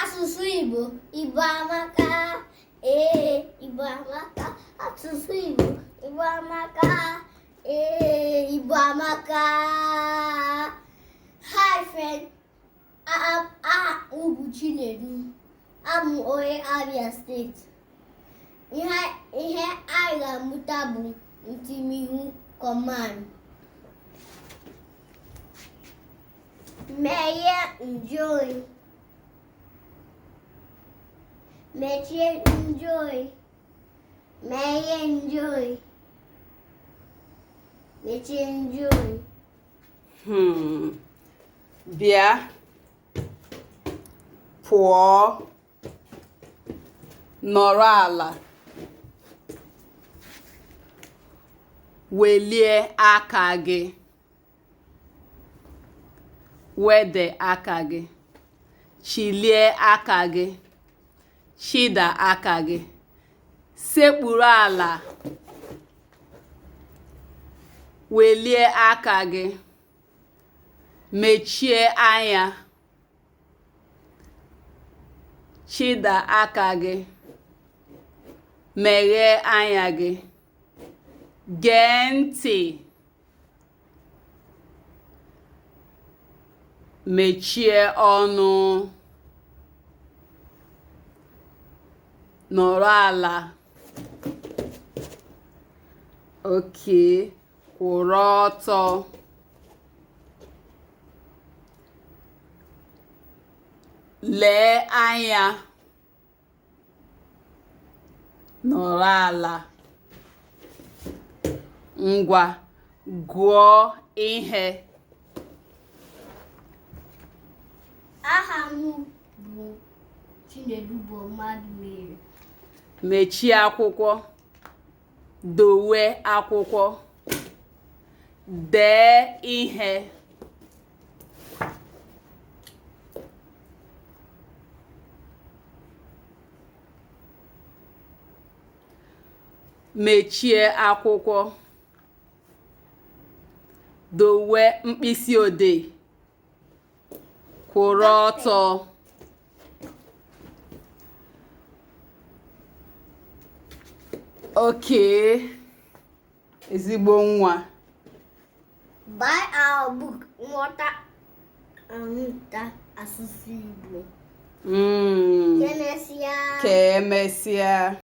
Asụsụ Igbo, Igbo amaka. Igbo amaka. Asụsụ Igbo, Igbo amaka. Igbo amaka. Hi friend, I'm Chinedu. I'm onye Abia State. Ihe anyị ga-amụta bụ Ntimiiwu command. Meye enjoy. Mechie enjoy. Meye enjoy. Mechie enjoy. Bịa. Pụọ. Nọrọ ala. Welie aka gị. Wede aka gị. Chilie aka gị. Chịda aka gị. Sekpuru ala. Welie aka gị. Mechie anya. Chịda aka gị. Meghee anya gị. Gee ntị. Mechie ọnụ. Nọrọ ala. Kwụrụ ọtọ. Lee anya. Nọrọ ala. Ngwa, gụọ ihe. Aha m bụ Chinedu bụ mmadụ mere. Mechie akwụkwọ. Dowe akwụkwọ. Dee ihe. Mechie akwụkwọ. Dowe mkpịsị odee. Kwụrụ ọtọ. Ezigbo nwa. Buy our book, Nghọta Amụta Asụsụ Igbo. Ka emesịa.